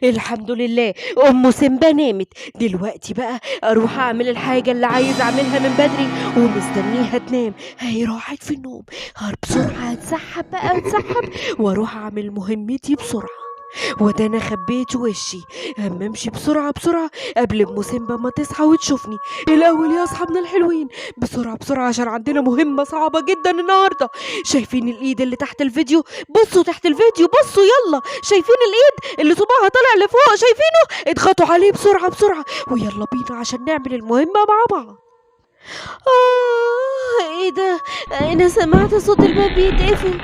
الحمد لله أم سيمبا نامت. دلوقتي بقى أروح أعمل الحاجة اللي عايز أعملها من بدري ومستنيها تنام. هي راحت في النوم. بسرعة أتسحب بقى أتسحب وأروح أعمل مهمتي بسرعة. وده أنا خبيت وشي. أما أمشي بسرعة بسرعة قبل أم سيمبا ما تصحى وتشوفني. الأول يا أصحابنا الحلوين، بسرعة بسرعة عشان عندنا مهمة صعبة جدا النهاردة. شايفين الإيد اللي تحت الفيديو؟ بصوا تحت الفيديو، بصوا يلا. شايفين الإيد اللي صباعها طالع لفوق؟ شايفينه؟ اضغطوا عليه بسرعة بسرعة ويلا بينا عشان نعمل المهمة مع بعض. ايه ده؟ انا سمعت صوت الباب بيتقفل.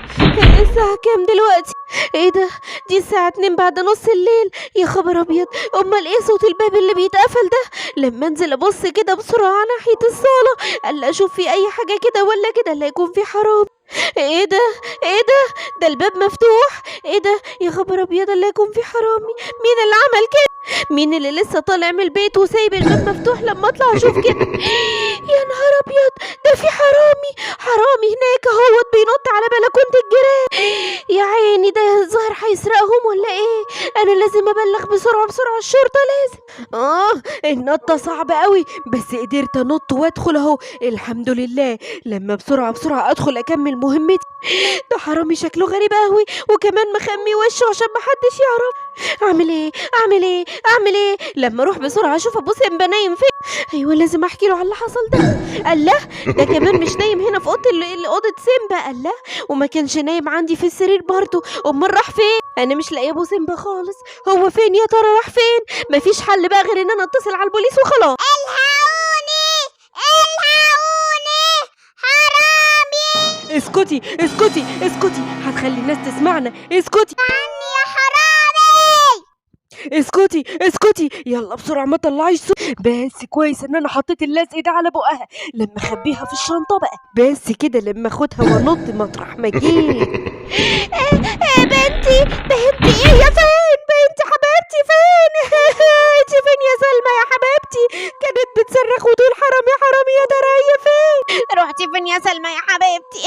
الساعة كام دلوقتي؟ ايه ده؟ دي الساعة 2 بعد نص الليل. يا خبر ابيض، امال ايه صوت الباب اللي بيتقفل ده؟ لما انزل ابص كده بسرعة ناحية الصالة الا اشوف في اي حاجة كده ولا كده لا يكون في حرام. ايه ده؟ ايه ده؟ ده الباب مفتوح. ايه ده؟ يا خبر ابيض، لا يكون في حرامي. مين اللي عمل كده؟ مين اللي لسه طالع من البيت وسايب الباب مفتوح لما اطلع اشوف كده؟ يا نهار ابيض، ده في حرامي. حرامي هناك اهوت بينط على بلكونة الجيران. يا عيني، ده الظاهر هيسرقهم ولا ايه؟ انا لازم ابلغ بسرعة بسرعة الشرطة لازم. النطة صعبة قوي بس قدرت انط وادخل اهو الحمد لله. لما بسرعة بسرعة ادخل اكمل مهمتي. ده حرامي شكله غريب قوي وكمان مخمي وشه عشان محدش يعرف. اعمل ايه؟ اعمل ايه؟ اعمل ايه؟ لما اروح بسرعة اشوف ابو سيمبا نايم فين. ايوه لازم احكي له على اللي حصل ده. الله، ده كمان مش نايم هنا في اوضه سيمبا. الله، وما كانش نايم عندي في السرير برضه. امال راح فين؟ انا مش لاقيه ابو سيمبا خالص. هو فين يا ترى؟ راح فين؟ مفيش حل بقى غير ان انا اتصل على البوليس وخلاص. الحقوني، الحقوني، حرامي اسكتي اسكتي اسكتي، هتخلي الناس تسمعنا. اسكتي عني يا حرامي. اسكتي اسكتي، يلا بسرعة ما تطلعيش صوت. بس كويس ان انا حطيت اللزق ده على بقها. لما اخبيها في الشنطة بقى بس كده لما اخدها وانط مطرح ما جيت. بنتي بنتي، ايه يا فين بنتي حبيبتي؟ فين انت؟ فين يا سلمى يا حبيبتي؟ كانت بتصرخ وتقول حرامي حرامي. يا ترى هي فين؟ روحتي فين يا سلمى يا حبيبتي؟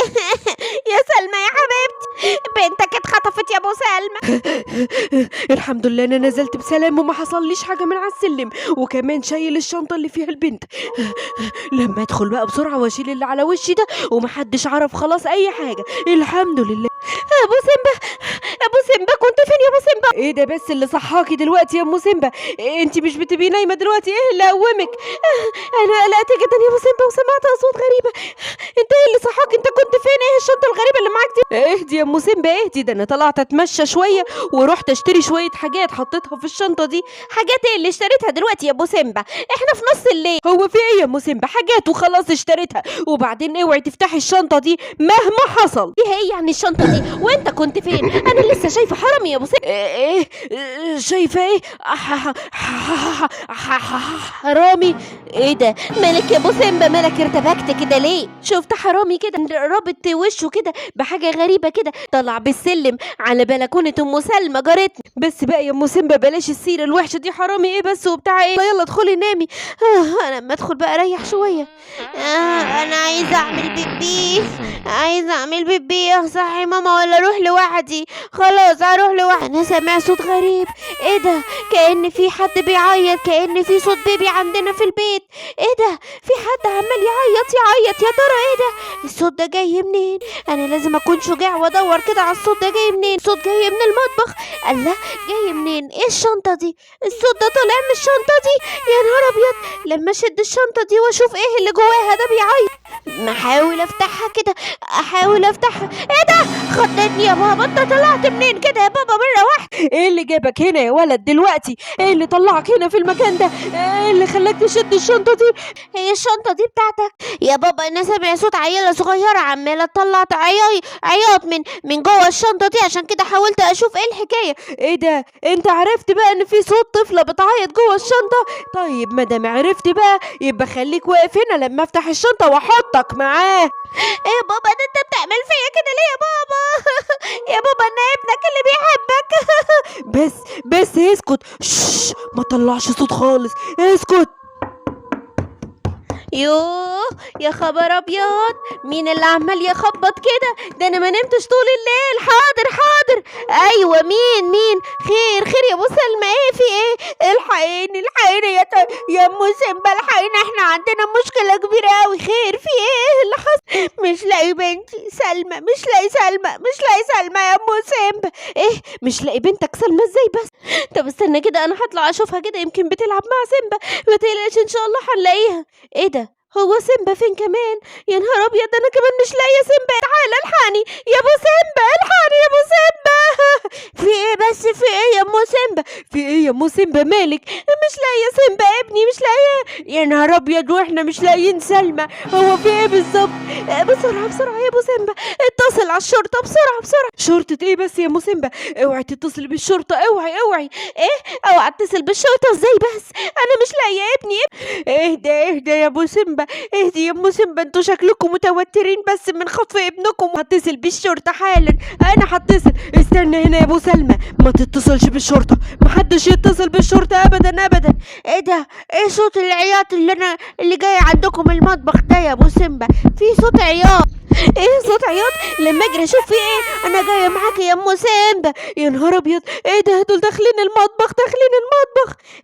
يا سلمى يا حبيبتي، بنتك اتخطفت يا ابو سلمى. الحمد لله انا نزلت بسلام وما حصليش حاجة من على السلم وكمان شايل الشنطة اللي فيها البنت. لما ادخل بقى بسرعة واشيل اللي على وشي ده ومحدش عرف خلاص اي حاجة الحمد لله. ابو سيمبا، ابو سيمبا، كنت فين يا ابو سيمبا؟ ايه ده بس اللي صحاكي دلوقتي يا ام سيمبا؟ انت مش بتبقي نايمة دلوقتي؟ ايه اللي قومك؟ انا قلقت جدا يا ابو سيمبا وسمعت اصوات غريبة. انت ايه اللي صحاك؟ انت كنت فين؟ ايه الشنطة الغريبة اللي معاك دي؟ اهدي يا ام سيمبا اهدي، ده انا طلعت اتمشى شوية ورحت اشتري شوية حاجات حطيتها في الشنطة دي. حاجات ايه اللي اشتريتها دلوقتي يا ابو سيمبا؟ احنا في نص الليل. هو في ايه يا ام سيمبا؟ حاجات وخلاص اشتريتها. وبعدين اوعي تفتحي الشنطة دي مهما حصل. ايه يعني الشنطة دي؟ وانت كنت فين؟ انا لسه شايفة حرامي يا ابو سيمبا. شايفة ايه؟ حرامي؟ ايه ده؟ مالك يا ابو سيمبا؟ مالك ارتبكت كده ليه؟ شفت حرامي كده رابط وشه كده بحاجة غريبة كده طلع بالسلم على بلكونة ام سلمى جارتنا. بس بقى يا ام سيمبا بلاش السيرة الوحشة دي. حرامي ايه بس وبتاع ايه؟ يلا ادخلي نامي. انا لما ادخل بقى اريح شوية. انا عايزة اعمل بيبي، عايزة اعمل بيبي. صحي ماما ولا اروح لوحدي؟ خلاص هروح لوحدي. انا سامع صوت غريب. ايه ده؟ كأن في حد بيعيط، كأن في صوت بيبي عندنا في البيت. ايه ده؟ في حد عمال يعيط يعيط. يا ترى ايه ده؟ الصوت ده جاي منين؟ انا لازم اكون شجاع وادور كده على الصوت ده جاي منين. صوت جاي من المطبخ. الله، جاي منين؟ ايه الشنطة دي؟ الصوت ده طالع من الشنطة دي. يا نهار ابيض، لما اشد الشنطة دي واشوف ايه اللي جواها ده بيعيط. احاول افتحها كده، احاول افتحها. ايه ده؟ خضتني يا بابا. انت طلعت منين كده يا بابا مرة واحدة؟ ايه اللي جابك هنا يا ولد دلوقتي؟ ايه اللي طلعك هنا في المكان ده؟ ايه اللي خلاك تشد الشنطة دي؟ هي الشنطة دي بتاعتك يا بابا؟ انا سامع صوت عيلة صغيرة عمالة تطلع عياط من جوه الشنطة دي، عشان كده حاولت اشوف ايه الحكاية. ايه ده؟ انت عرفت بقى ان في صوت طفلة بتعيط جوه الشنطة؟ طيب مادام عرفت بقى يبقى خليك واقف هنا لما افتح الشنطة واحطك معاه. ايه يا بابا ده؟ انت بتعمل فيا كده ليه يا بابا؟ يا بابا انا ابنك اللي بيحبك. بس اسكت. ما طلعش صوت خالص. اسكت. يوه يا خبر ابيض، مين اللي عمال يخبط كده؟ ده انا ما نمتش طول الليل. حاضر حاضر، ايوه مين؟ خير خير يا ابو سلمى، ايه في ايه؟ الحقيني يا ام سيمبا، الحقيني احنا عندنا مشكله كبيره قوي. خير في ايه اللي حصل؟ مش لاقي بنتي سلمى، مش لاقي سلمى يا ام سيمبا. ايه مش لاقي بنتك سلمى ازاي بس؟ طب استنى كده، انا هطلع اشوفها كده، يمكن بتلعب مع سيمبا. ما تقلقش ان شاء الله هنلاقيها. ايه ده، هو سيمبا فين كمان؟ يا نهار ابيض، انا كمان مش لاقيه سيمبا. تعالى الحقني يا ابو سيمبا، الحقني يا ابو سيمبا. في ايه بس، في ايه يا ام سيمبا؟ في ايه يا ام سيمبا، مالك؟ مش لاقيه سيمبا ابني، مش لاقيه. يا نهار ابيض، واحنا مش لاقيين سلمى. هو في ايه بالظبط؟ بسرعه يا ابو سيمبا، اتصل على الشرطه بسرعه. شرطه ايه بس يا ام سيمبا؟ اوعي تتصل بالشرطه، اوعي. ايه اوعي اتصل بالشرطه ازاي بس؟ انا مش لاقيه ابني. اهدى يا ابو سيمبا، اهدي يا ام سيمبا، انتوا شكلكم متوترين بس من خطف ابنكم. هتصل بالشرطه حالا، انا هتصل. استنى هنا يا ابو سلمى، ما تتصلش بالشرطه، محدش يتصل بالشرطه ابدا. ايه ده؟ ايه صوت العياط اللي جاي عندكم المطبخ ده يا ابو سيمبا؟ في صوت عياط. ايه صوت عياط؟ لما اجري اشوف في ايه. انا جايه معاك يا ام سيمبا. يا نهار ابيض، ايه ده؟ دول داخلين المطبخ.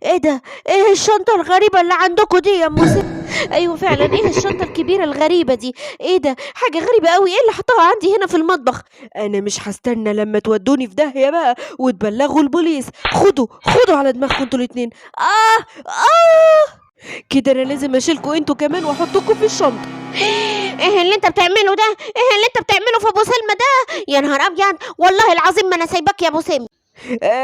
ايه ده؟ ايه الشنطه الغريبه اللي عندكم دي يا ام سيمبا؟ ايوه فعلا، ايه الشنطه الكبيره الغريبه دي؟ ايه ده؟ حاجه غريبه قوي، ايه اللي حطها عندي هنا في المطبخ؟ انا مش هستنى لما تودوني في داهيه بقى وتبلغوا البوليس. خدوا على دماغكم انتوا الاتنين. كده انا لازم اشيلكوا انتوا كمان واحطكوا في الشنطه. ايه اللي انت بتعمله ده؟ ايه اللي انت بتعمله في ابو سلمى ده؟ يا نهار ابيض، والله العظيم ما انا سايبك يا ابو سلمى.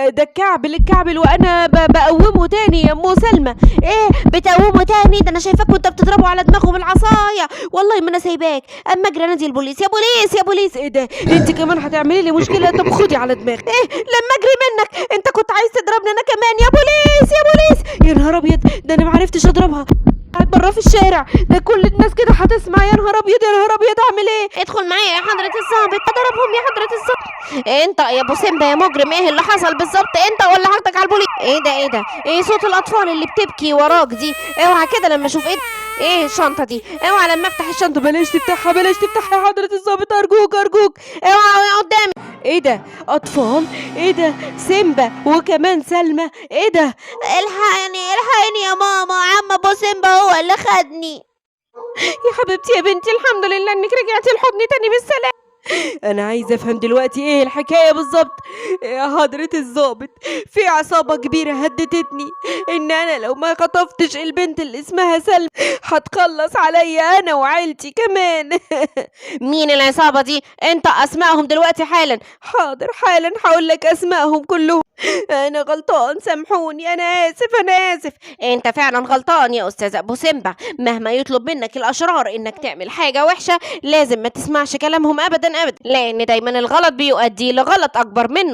ده الكعبل وانا بقومه تاني يا ام سلمى. ايه بتقومه تاني؟ ده انا شايفاك وانت بتضربه على دماغه بالعصايه. والله ما انا سايباك، اما اجري انادي البوليس. يا بوليس. ايه ده؟ انت كمان هتعملي لي مشكله؟ طب خدي على دماغك. ايه لما اجري منك انت كنت عايز تضربني انا كمان؟ يا بوليس. يا نهار ابيض، ده انا معرفتش اضربها. قاعد بره في الشارع، ده كل الناس كده هتسمع. يا نهار ابيض، اعمل ايه؟ ادخل معايا يا حضرة الظابط. اضربهم يا حضرة الظابط. انت يا ابو سيمبا يا مجرم، ايه اللي حصل بالظبط؟ انت ولا هاخدك على البوليس؟ ايه ده؟ ايه صوت الاطفال اللي بتبكي وراك دي؟ اوعى كده لما اشوف ايه الشنطة دي، اوعى لما افتح الشنطة. بلاش تفتحها يا حضرة الظابط، ارجوك. اوعى قدامي. ايه ده؟ اطفال؟ ايه ده؟ سيمبا وكمان سلمى؟ ايه ده؟ الحقني يا ماما، عم ابو سيمبا هو اللي خدني. يا حبيبتي يا بنتي، الحمد لله انك رجعتي لحضني تاني بالسلامة. انا عايزه افهم دلوقتي ايه الحكايه بالظبط يا حضرة الظابط. في عصابه كبيره هددتني ان انا لو ما خطفتش البنت اللي اسمها سلمى هتخلص عليا انا وعيلتي كمان. مين العصابة دي؟ انت اسمائهم دلوقتي حالا. حاضر، حالا هقول لك اسمائهم كلهم. انا غلطان، سامحوني، انا اسف. انت فعلا غلطان يا استاذ ابو سيمبا. مهما يطلب منك الاشرار انك تعمل حاجة وحشة، لازم ما تسمعش كلامهم ابدا، لان دايما الغلط بيؤدي لغلط اكبر منه.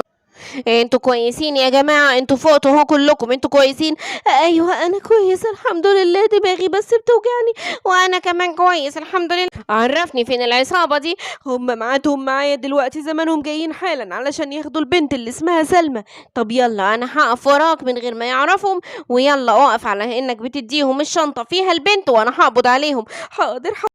انتوا كويسين يا جماعة؟ انتوا فوقتوا اهو كلكم، انتوا كويسين؟ ايوه انا كويسه الحمد لله، دماغي بس بتوجعني. وانا كمان كويس الحمد لله. عرفني فين العصابة دي؟ هم معادهم معايا دلوقتي، زمانهم جايين حالا علشان ياخدوا البنت اللي اسمها سلمى. طب يلا انا هقف وراك من غير ما يعرفهم، ويلا اقف على انك بتديهم الشنطة فيها البنت وانا هقبض عليهم. حاضر.